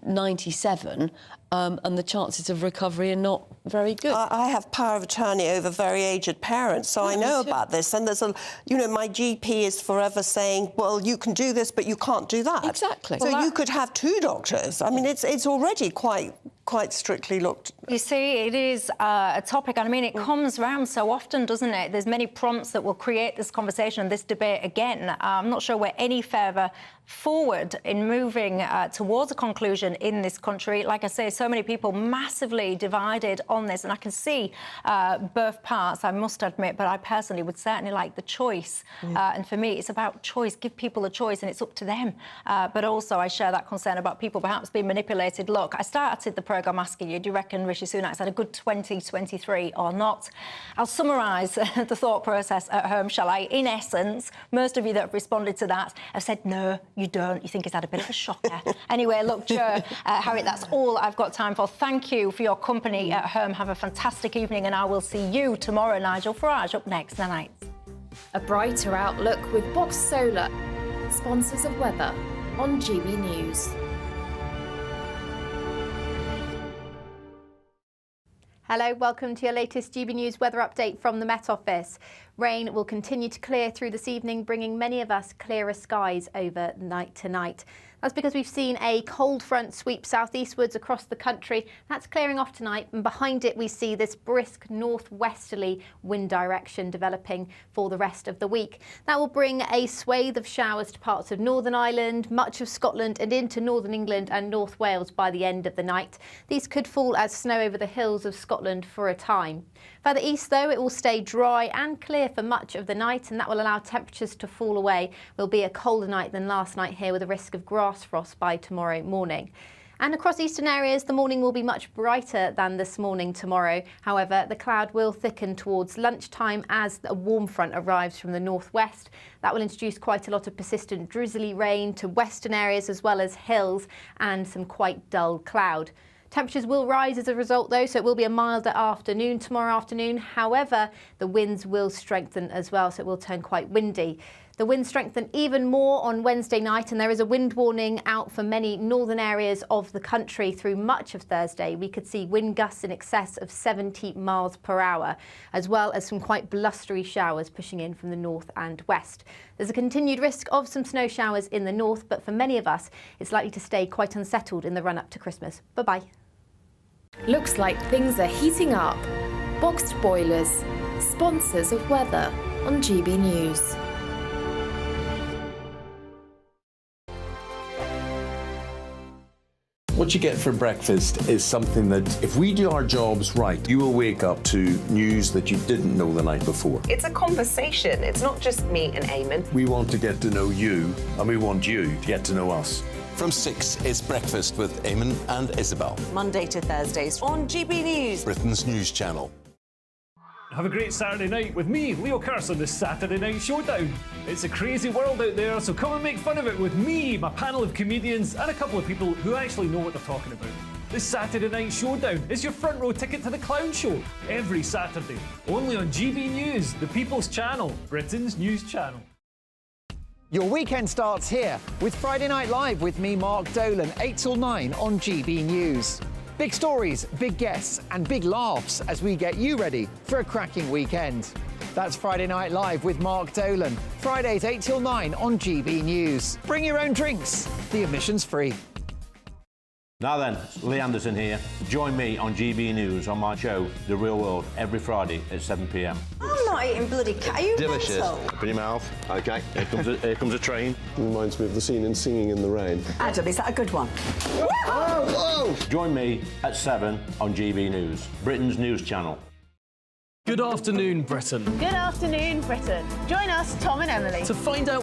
97 and the chances of recovery are not very good?
I have power of attorney over very aged parents, so I know about this. And there's you know, my GP is forever saying, well, you can do this, but you can't do that.
Exactly.
So you could have two doctors. I mean, it's already quite quite strictly looked.
You see, it is a topic, and I mean, it comes round so often, doesn't it? There's many prompts that will create this conversation, this debate again. I'm not sure we're any further forward in moving towards a conclusion in this country. Like I say, so many people massively divided on this, and I can see both parts, I must admit, but I personally would certainly like the choice. And for me, it's about choice. Give people a choice, and it's up to them. But also, I share that concern about people perhaps being manipulated. Look, I started the programme asking you, do you reckon Rishi Sunak's had a good 2023 or not? I'll summarise the thought process at home, shall I? In essence, most of you that have responded to that have said, no, you don't. You think he's had a bit of a shocker. Anyway, look, Joe, Harriet, that's all I've got time for. Thank you for your company at home. Have a fantastic evening, and I will see you tomorrow. Nigel Farage up next. Night.
A brighter outlook with Box Solar, sponsors of weather on GB News.
Hello, welcome to your latest GB News weather update from the Met Office. Rain will continue to clear through this evening, bringing many of us clearer skies over night tonight. That's because we've seen a cold front sweep southeastwards across the country. That's clearing off tonight, and behind it we see this brisk northwesterly wind direction developing for the rest of the week. That will bring a swathe of showers to parts of Northern Ireland, much of Scotland and into Northern England and North Wales by the end of the night. These could fall as snow over the hills of Scotland for a time. Further east, though, it will stay dry and clear for much of the night, and that will allow temperatures to fall away. It will be a colder night than last night here, with a risk of grass frost by tomorrow morning. And across eastern areas, the morning will be much brighter than this morning tomorrow. However, the cloud will thicken towards lunchtime as a warm front arrives from the northwest. That will introduce quite a lot of persistent drizzly rain to western areas as well as hills, and some quite dull cloud. Temperatures will rise as a result, though, so it will be a milder afternoon tomorrow afternoon. However, the winds will strengthen as well, so it will turn quite windy. The winds strengthen even more on Wednesday night, and there is a wind warning out for many northern areas of the country through much of Thursday. We could see wind gusts in excess of 70 miles per hour, as well as some quite blustery showers pushing in from the north and west. There's a continued risk of some snow showers in the north, but for many of us, it's likely to stay quite unsettled in the run-up to Christmas. Bye-bye.
Looks like things are heating up. Boxed boilers, sponsors of weather on GB News.
What you get for breakfast is something that, if we do our jobs right, you will wake up to news that you didn't know the night before.
It's a conversation. It's not just me and Eamon.
We want to get to know you, and we want you to get to know us.
From 6, it's Breakfast with Eamon and Isabel.
Monday to Thursdays on GB News,
Britain's news channel.
Have a great Saturday night with me, Leo Curse, on the Saturday Night Showdown. It's a crazy world out there, so come and make fun of it with me, my panel of comedians, and a couple of people who actually know what they're talking about. The Saturday Night Showdown is your front row ticket to the clown show every Saturday, only on GB News, the People's Channel, Britain's news channel.
Your weekend starts here with Friday Night Live with me, Mark Dolan, 8 till 9 on GB News. Big stories, big guests and big laughs as we get you ready for a cracking weekend. That's Friday Night Live with Mark Dolan, Fridays 8 till 9 on GB News. Bring your own drinks, the admission's free.
Now then, Lee Anderson here. Join me on GB News on my show, The Real World, every Friday at 7 p.m.
I'm not eating bloody cat. Are you
Delicious.
mental?
Open your mouth. OK, here comes a train.
Reminds me of the scene in Singing in the Rain.
Adam, is that a good one?
Whoa! Join me at 7 on GB News, Britain's news channel.
Good afternoon, Britain.
Good afternoon, Britain. Join us, Tom and Emily.
To find out